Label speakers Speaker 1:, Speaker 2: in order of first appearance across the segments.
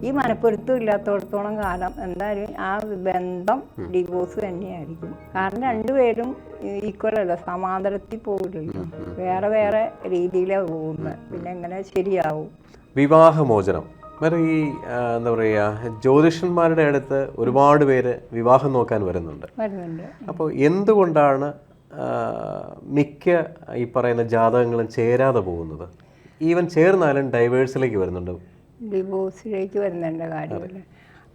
Speaker 1: ഈ മനപ്പൊരുത്തം ഇല്ലാത്തടത്തോളം കാലം എന്തായാലും ആ ബന്ധം ഡിവോഴ്സ് തന്നെയായിരിക്കും. കാരണം രണ്ടുപേരും ഈക്വൽ അല്ല, സമാന്തരത്തിൽ പോകില്ലല്ലോ, വേറെ വേറെ രീതിയിലാണ് പോകുന്നത്. പിന്നെ എങ്ങനെ ശരിയാവും?
Speaker 2: വിവാഹമോചനം വേറെ ഈ എന്താ പറയുക, ജ്യോതിഷന്മാരുടെ അടുത്ത് ഒരുപാട് പേര് വിവാഹം നോക്കാൻ വരുന്നുണ്ട്. അപ്പോൾ എന്തുകൊണ്ടാണ് മിക്ക ഈ പറയുന്ന ജാതകങ്ങളും ചേരാതെ പോകുന്നത്? ഈവൻ ചേർന്നാലും ഡൈവേഴ്സിലേക്ക് വരുന്നുണ്ട്,
Speaker 1: ഡിവോഴ്സിലേക്ക് വരുന്നുണ്ട് കാര്യമില്ല.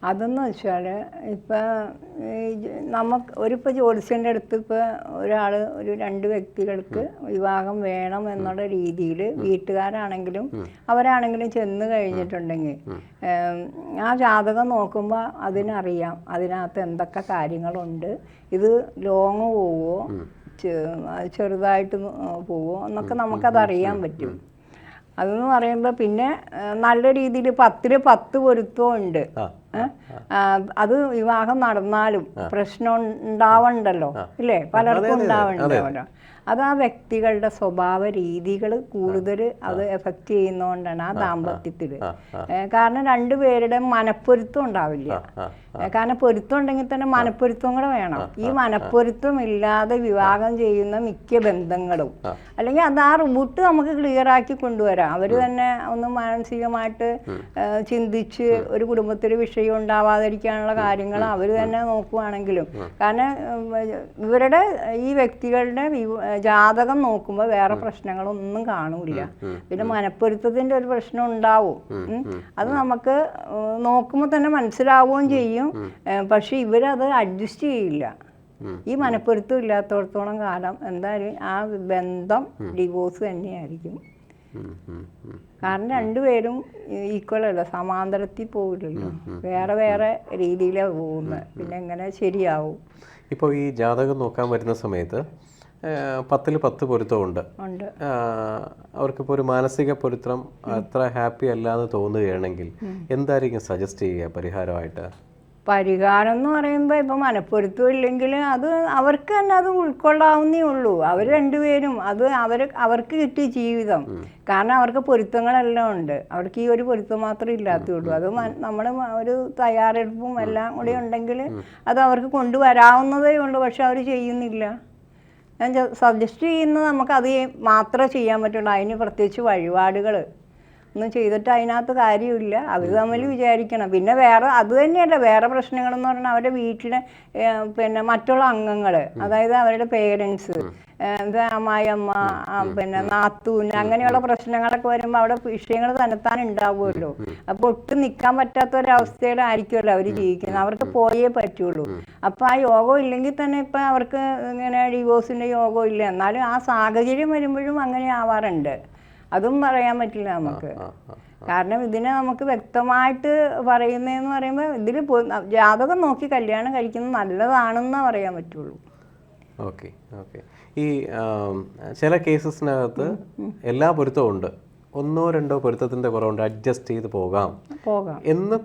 Speaker 1: അതെന്ന് വെച്ചാൽ ഇപ്പം ഇപ്പോൾ ജ്യോതിഷൻ്റെ അടുത്ത് ഇപ്പോൾ ഒരു രണ്ട് വ്യക്തികൾക്ക് വിവാഹം വേണം എന്നുള്ള രീതിയിൽ വീട്ടുകാരാണെങ്കിലും അവരാണെങ്കിലും ചെന്ന് കഴിഞ്ഞിട്ടുണ്ടെങ്കിൽ ആ ജാതകം നോക്കുമ്പോൾ അതിനറിയാം അതിനകത്ത് എന്തൊക്കെ കാര്യങ്ങളുണ്ട്, ഇത് ലോങ് പോവോ ചെറുതായിട്ട് പോവോ എന്നൊക്കെ നമുക്കതറിയാൻ പറ്റും. അതെന്ന് പറയുമ്പോൾ പിന്നെ നല്ല രീതിയിൽ 10-ൽ 10 പൊരുത്തവും ഉണ്ട്. അത് വിവാഹം നടന്നാലും പ്രശ്നം ഉണ്ടാവണ്ടല്ലോ, ഇല്ലേ? പലർക്കും ഉണ്ടാവണ്ടല്ലോ. അത് ആ വ്യക്തികളുടെ സ്വഭാവ രീതികൾ കൂടുതൽ അത് എഫക്റ്റ് ചെയ്യുന്നതുകൊണ്ടാണ് ആ ദാമ്പത്യത്തിൽ. കാരണം രണ്ടുപേരുടെ മനപ്പൊരുത്തം ഉണ്ടാവില്ല. കാരണം പൊരുത്തം ഉണ്ടെങ്കിൽ തന്നെ മനപ്പൊരുത്തം കൂടെ വേണം. ഈ മനപ്പൊരുത്തം ഇല്ലാതെ വിവാഹം ചെയ്യുന്ന മിക്ക ബന്ധങ്ങളും അല്ലെങ്കിൽ അത് ആ റൂട്ട് നമുക്ക് ക്ലിയർ ആക്കി കൊണ്ടുവരാം. അവർ തന്നെ ഒന്ന് മാനസികമായിട്ട് ചിന്തിച്ച് ഒരു കുടുംബത്തിൽ വിഷയം ഉണ്ടാവാതിരിക്കാനുള്ള കാര്യങ്ങൾ അവർ തന്നെ നോക്കുവാണെങ്കിലും, കാരണം ഇവരുടെ ഈ വ്യക്തികളുടെ ജാതകം നോക്കുമ്പോൾ വേറെ പ്രശ്നങ്ങളൊന്നും കാണൂല. പിന്നെ മനപ്പൊരുത്തത്തിന്റെ ഒരു പ്രശ്നം ഉണ്ടാവും. അത് നമുക്ക് നോക്കുമ്പോൾ തന്നെ മനസ്സിലാവുകയും ചെയ്യും. പക്ഷെ ഇവരത് അഡ്ജസ്റ്റ് ചെയ്യില്ല. ഈ മനപ്പൊരുത്തം ഇല്ലാത്തടത്തോളം കാലം എന്തായാലും ആ ബന്ധം ഡിവോഴ്സ് തന്നെയായിരിക്കും. കാരണം രണ്ടുപേരും ഈക്വൽ അല്ല, സമാന്തരത്തിൽ പോകില്ലല്ലോ, വേറെ വേറെ രീതിയിലാണ് പോകുന്നത്. പിന്നെ എങ്ങനെ ശരിയാവും?
Speaker 2: ഇപ്പോൾ ഈ ജാതകം നോക്കാൻ വരുന്ന സമയത്ത് 10-ൽ 10 പൊരുത്തമുണ്ട്. അവർക്കിപ്പോൾ ഒരു മാനസിക പൊരുത്തം അത്ര ഹാപ്പി അല്ലാന്ന് തോന്നുകയാണെങ്കിൽ എന്തായിരിക്കും സജസ്റ്റ് ചെയ്യുക പരിഹാരമായിട്ട്?
Speaker 1: പരിഹാരം എന്ന് പറയുമ്പോൾ ഇപ്പം മനപ്പൊരുത്തം ഇല്ലെങ്കിൽ അത് അവർക്ക് തന്നെ അത് ഉൾക്കൊള്ളാവുന്നേ ഉള്ളൂ. അവർ രണ്ടുപേരും അത് അവർക്ക് കിട്ടിയ ജീവിതം. കാരണം അവർക്ക് പൊരുത്തങ്ങളെല്ലാം ഉണ്ട്. അവർക്ക് ഈ ഒരു പൊരുത്തം മാത്രമേ ഇല്ലാത്തുള്ളൂ. അത് നമ്മൾ ഒരു തയ്യാറെടുപ്പും എല്ലാം കൂടി ഉണ്ടെങ്കിൽ അത് അവർക്ക് കൊണ്ടുവരാവുന്നതേ ഉള്ളൂ. പക്ഷെ അവർ ചെയ്യുന്നില്ല. ഞാൻ സജസ്റ്റ് ചെയ്യുന്നത് നമുക്കത് മാത്രമേ ചെയ്യാൻ പറ്റുള്ളൂ. അതിന് പ്രത്യേകിച്ച് വഴിപാടുകൾ ഒന്നും ചെയ്തിട്ട് അതിനകത്ത് കാര്യമില്ല. അവർ തമ്മിൽ വിചാരിക്കണം. പിന്നെ വേറെ അത് തന്നെയല്ല, വേറെ പ്രശ്നങ്ങളെന്ന് പറഞ്ഞാൽ അവരുടെ വീട്ടിലെ പിന്നെ മറ്റുള്ള അംഗങ്ങൾ, അതായത് അവരുടെ പേരൻസ്, അമ്മായിയമ്മ, പിന്നെ നാത്തൂൻ, അങ്ങനെയുള്ള പ്രശ്നങ്ങളൊക്കെ വരുമ്പോൾ അവിടെ വിഷയങ്ങൾ തന്നെത്താൻ ഉണ്ടാവുമല്ലോ. അപ്പോൾ ഒട്ടും നിൽക്കാൻ പറ്റാത്ത ഒരവസ്ഥയിലായിരിക്കുമല്ലോ അവർ ജീവിക്കുന്നത്. അവർക്ക് പോയേ പറ്റുള്ളൂ. അപ്പോൾ ആ യോഗം ഇല്ലെങ്കിൽ തന്നെ ഇപ്പം അവർക്ക് ഇങ്ങനെ ഡിവോഴ്സിൻ്റെ യോഗം ഇല്ല. എന്നാലും ആ സാഹചര്യം വരുമ്പോഴും അങ്ങനെ ആവാറുണ്ട്. അതും പറയാൻ പറ്റില്ല നമുക്ക്. കാരണം ഇതിനെ നമുക്ക് വ്യക്തമായിട്ട് പറയുന്നതെന്ന് പറയുമ്പോൾ ഇതിൽ ജാതകം നോക്കി കല്യാണം കഴിക്കുന്നത് നല്ലതാണെന്നാണ് പറയാൻ പറ്റുള്ളൂ.
Speaker 2: Okay okay. ഈ ചില കേസസിനകത്ത് എല്ലാ പൊരുത്തവും ഉണ്ട്, 1-2 പൊരുത്തത്തിൻ്റെ കുറവുണ്ട്, അഡ്ജസ്റ്റ് ചെയ്ത് പോകാം എന്ന്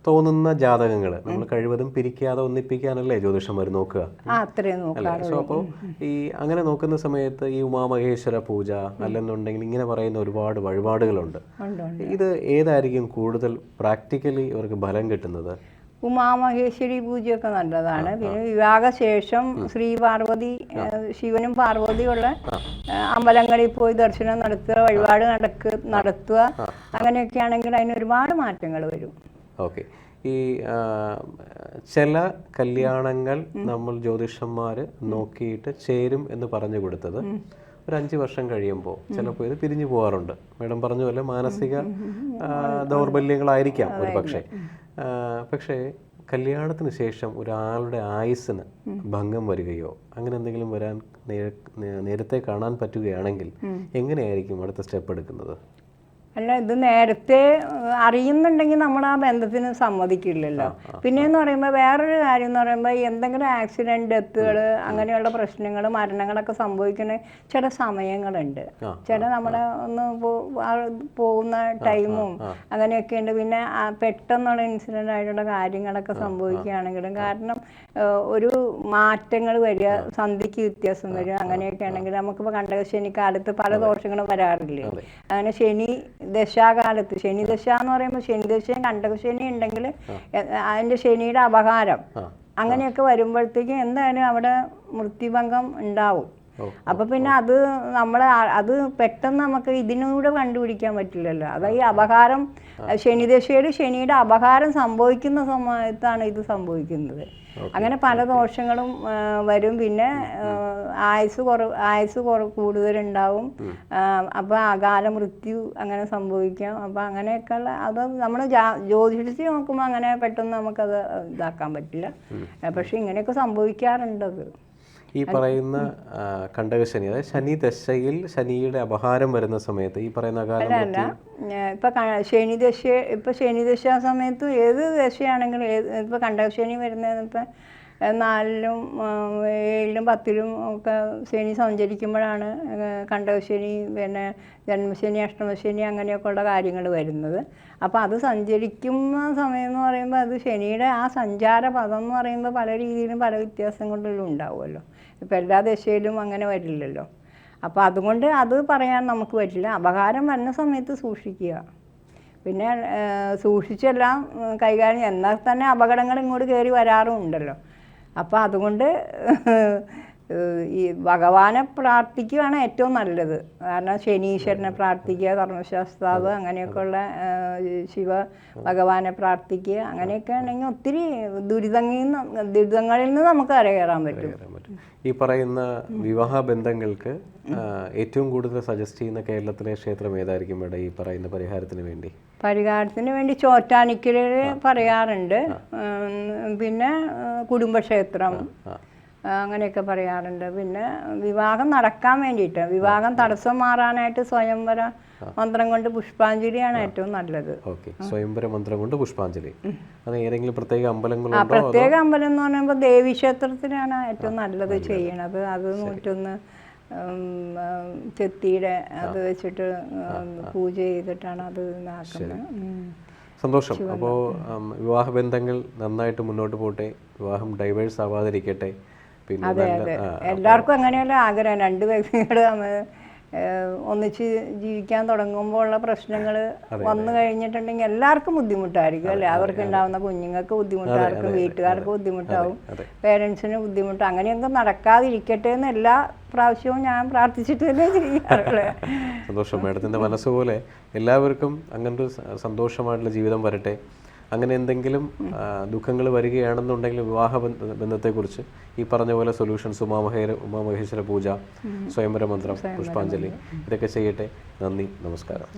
Speaker 2: തോന്നുന്ന ജാതകങ്ങൾ നമ്മൾ കഴിവതും പിരിക്കാതെ ഒന്നിപ്പിക്കാനല്ലേ ജ്യോതിഷന്മാർ നോക്കുക? അല്ലേ? സോ അപ്പോൾ ഈ അങ്ങനെ നോക്കുന്ന സമയത്ത് ഈ ഉമാമഹേശ്വര പൂജ അല്ലെന്നുണ്ടെങ്കിൽ ഇങ്ങനെ പറയുന്ന ഒരുപാട് വഴിപാടുകളുണ്ട്. ഇത് ഏതായിരിക്കും കൂടുതൽ പ്രാക്ടിക്കലി അവർക്ക് ഫലം കിട്ടുന്നത്?
Speaker 1: ഉമാമഹേശ്വരി പൂജയൊക്കെ നല്ലതാണ്. പിന്നെ വിവാഹശേഷം ശ്രീ പാർവതി, ശിവനും പാർവതിയുള്ള അമ്പലങ്ങളിൽ പോയി ദർശനം നടത്തുക, വഴിപാട് നടത്തുക, അങ്ങനെയൊക്കെ ആണെങ്കിൽ അതിന് ഒരുപാട് മാറ്റങ്ങൾ വരും.
Speaker 2: ഓക്കെ. ഈ ചില കല്യാണങ്ങൾ നമ്മൾ ജ്യോതിഷന്മാർ നോക്കിയിട്ട് ചേരും എന്ന് പറഞ്ഞു കൊടുത്തത് ഒരു 5 വർഷം കഴിയുമ്പോൾ ചിലപ്പോൾ ഇത് പിരിഞ്ഞു പോകാറുണ്ട്. മേഡം പറഞ്ഞ പോലെ മാനസിക ദൗർബല്യങ്ങളായിരിക്കാം ഒരു പക്ഷേ കല്യാണത്തിന് ശേഷം ഒരാളുടെ ആയുസ്സിന് ഭംഗം വരികയോ അങ്ങനെ എന്തെങ്കിലും വരാൻ നേരത്തെ കാണാൻ പറ്റുകയാണെങ്കിൽ എങ്ങനെയായിരിക്കും അടുത്ത സ്റ്റെപ്പ് എടുക്കുന്നത്?
Speaker 1: അല്ല, ഇത് നേരത്തെ അറിയുന്നുണ്ടെങ്കിൽ നമ്മൾ ആ ബന്ധത്തിന് സമ്മതിക്കില്ലല്ലോ. പിന്നെയെന്ന് പറയുമ്പോൾ വേറൊരു കാര്യം എന്ന് പറയുമ്പോൾ എന്തെങ്കിലും ആക്സിഡൻറ്റ്, ഡെത്തുകൾ, അങ്ങനെയുള്ള പ്രശ്നങ്ങൾ, മരണങ്ങളൊക്കെ സംഭവിക്കുന്ന ചില സമയങ്ങളുണ്ട്. ചില നമ്മുടെ ഒന്ന് പോകുന്ന ടൈമും അങ്ങനെയൊക്കെ ഉണ്ട്. പിന്നെ പെട്ടെന്നുള്ള ഇൻസിഡൻ്റ് ആയിട്ടുള്ള കാര്യങ്ങളൊക്കെ സംഭവിക്കുകയാണെങ്കിലും, കാരണം ഒരു മാറ്റങ്ങൾ വരിക, സന്ധിക്ക് വ്യത്യാസം വരിക, അങ്ങനെയൊക്കെ ആണെങ്കിൽ നമുക്കിപ്പോൾ കണ്ടകശനി കാലത്ത് പല ദോഷങ്ങളും വരാറില്ലേ? അങ്ങനെ ശനി ദശാകാലത്ത് ശനി ദശ എന്ന് പറയുമ്പോൾ ശനി ദശയും കണ്ടകശനി ഉണ്ടെങ്കിൽ അതിൻ്റെ ശനിയുടെ അപഹാരം അങ്ങനെയൊക്കെ വരുമ്പോഴത്തേക്കും എന്തായാലും അവിടെ മൃത്യുഭംഗം ഉണ്ടാവും. അപ്പൊ പിന്നെ അത് അത് പെട്ടെന്ന് നമുക്ക് ഇതിനൂടെ കണ്ടുപിടിക്കാൻ പറ്റില്ലല്ലോ. അത് ഈ അപഹാരം ശനിയുടെ അപഹാരം സംഭവിക്കുന്ന സമയത്താണ് ഇത് സംഭവിക്കുന്നത്. അങ്ങനെ പല ദോഷങ്ങളും വരും. പിന്നെ ആയുസ് കൂടുതലുണ്ടാവും. അപ്പൊ അകാല മൃത്യു അങ്ങനെ സംഭവിക്കാം. അപ്പൊ അങ്ങനെയൊക്കെയുള്ള അത് നമ്മൾ ജ്യോതിഷത്തിൽ നോക്കുമ്പോൾ അങ്ങനെ പെട്ടെന്ന് നമുക്കത് ഇതാക്കാൻ പറ്റില്ല. പക്ഷെ ഇങ്ങനെയൊക്കെ സംഭവിക്കാറുണ്ടത്.
Speaker 2: ഈ പറയുന്ന കണ്ടകശനി, അതായത് ശനി ദശയിൽ ശനിയുടെ അപഹാരം വരുന്ന സമയത്ത് ഈ പറയുന്ന
Speaker 1: അല്ല ഇപ്പൊ ശനി ദശ സമയത്ത് ഏത് ദശയാണെങ്കിലും ഇപ്പൊ കണ്ടകശനി വരുന്നത് ഇപ്പൊ 4-ലും 7-ലും 10-ലും ഒക്കെ ശനി സഞ്ചരിക്കുമ്പോഴാണ് കണ്ടകശനി, പിന്നെ ജന്മശനി, അഷ്ടമശനി അങ്ങനെയൊക്കെ ഉള്ള കാര്യങ്ങൾ വരുന്നത്. അപ്പോൾ അത് സഞ്ചരിക്കുന്ന സമയം എന്ന് പറയുമ്പോൾ അത് ശനിയുടെ ആ സഞ്ചാര പദം എന്ന് പറയുമ്പോൾ പല രീതിയിലും പല വ്യത്യാസങ്ങളിലും ഉണ്ടാവുമല്ലോ. ഇപ്പം എല്ലാ ദശയിലും അങ്ങനെ വരില്ലല്ലോ. അപ്പോൾ അതുകൊണ്ട് അത് പറയാൻ നമുക്ക് പറ്റില്ല. അപകാരം വരുന്ന സമയത്ത് സൂക്ഷിക്കുക. പിന്നെ സൂക്ഷിച്ചെല്ലാം കൈകാര്യം, എന്നാൽ തന്നെ അപകടങ്ങൾ ഇങ്ങോട്ട് കയറി വരാറുമുണ്ടല്ലോ. അപ്പോൾ അതുകൊണ്ട് ഈ ഭഗവാനെ പ്രാർത്ഥിക്കുകയാണ് ഏറ്റവും നല്ലത്. കാരണം ശനീശ്വരനെ പ്രാർത്ഥിക്കുക, ധർമ്മശാസ്താവ് അങ്ങനെയൊക്കെയുള്ള ശിവ ഭഗവാനെ പ്രാർത്ഥിക്കുക. അങ്ങനെയൊക്കെ ആണെങ്കിൽ ഒത്തിരി ദുരിതങ്ങളിൽ നിന്ന് നമുക്ക് കരകയറാൻ പറ്റും.
Speaker 2: ഈ പറയുന്ന വിവാഹ ബന്ധങ്ങൾക്ക് ഏറ്റവും കൂടുതൽ സജസ്റ്റ് ചെയ്യുന്ന കേരളത്തിലെ ക്ഷേത്രം ഏതായിരിക്കും ഇവിടെ ഈ പറയുന്ന പരിഹാരത്തിന് വേണ്ടി?
Speaker 1: പരിഹാരത്തിന് വേണ്ടി ചോറ്റാനിക്കലിൽ പറയാറുണ്ട്. പിന്നെ കുടുംബക്ഷേത്രം അങ്ങനെയൊക്കെ പറയാറുണ്ട്. പിന്നെ വിവാഹം നടക്കാൻ വേണ്ടിയിട്ട്, വിവാഹം തടസ്സം മാറാനായിട്ട് സ്വയംവര മന്ത്രം കൊണ്ട് പുഷ്പാഞ്ജലിയാണ് ഏറ്റവും നല്ലത്.
Speaker 2: സ്വയംവര മന്ത്രം കൊണ്ട് പുഷ്പാഞ്ജലി. അത് ഏതെങ്കിലും പ്രത്യേക അമ്പലങ്ങളുണ്ടോ?
Speaker 1: പ്രത്യേക അമ്പലം എന്ന് പറയുമ്പോൾ ദേവീക്ഷേത്രത്തിലാണ് ഏറ്റവും നല്ലത് ചെയ്യണത്. അത് 101 ചെത്തിയുടെ അത് വെച്ചിട്ട് പൂജ ചെയ്തിട്ടാണ് അത് ഇതാക്കുന്നത്.
Speaker 2: സന്തോഷം. അപ്പോൾ വിവാഹ ബന്ധങ്ങൾ നന്നായിട്ട് മുന്നോട്ട് പോട്ടെ, വിവാഹം ഡൈവേഴ്സ് ആവാതിരിക്കട്ടെ.
Speaker 1: അതെ അതെ, എല്ലാവർക്കും അങ്ങനെയല്ല ആഗ്രഹം. 2 വ്യക്തികൾ ഒന്നിച്ച് ജീവിക്കാൻ തുടങ്ങുമ്പോൾ ഉള്ള പ്രശ്നങ്ങൾ വന്നു കഴിഞ്ഞിട്ടുണ്ടെങ്കിൽ എല്ലാവർക്കും ബുദ്ധിമുട്ടായിരിക്കും അല്ലേ. അവർക്ക് ഉണ്ടാവുന്ന കുഞ്ഞുങ്ങൾക്ക് ബുദ്ധിമുട്ടായിരിക്കും, വീട്ടുകാർക്ക് ബുദ്ധിമുട്ടാവും, പേരൻസിന് ബുദ്ധിമുട്ട്. അങ്ങനെയൊന്നും നടക്കാതിരിക്കട്ടെ എന്ന് എല്ലാ പ്രാവശ്യവും ഞാൻ പ്രാർത്ഥിച്ചിട്ട് തന്നെ ചെയ്യാറുള്ളത്.
Speaker 2: സന്തോഷം. മേഡത്തിൻ്റെ മനസ്സുപോലെ എല്ലാവർക്കും അങ്ങനൊരു സന്തോഷമായിട്ടുള്ള ജീവിതം വരട്ടെ. അങ്ങനെ എന്തെങ്കിലും ദുഃഖങ്ങൾ വരികയാണെന്നുണ്ടെങ്കിൽ വിവാഹ ബന്ധത്തെക്കുറിച്ച് ഈ പറഞ്ഞ പോലെ സൊല്യൂഷൻസ്, ഉമാമഹേശ്വര പൂജ, സ്വയംവര മന്ത്രം, പുഷ്പാഞ്ജലി ഇതൊക്കെ ചെയ്യട്ടെ. നന്ദി, നമസ്കാരം.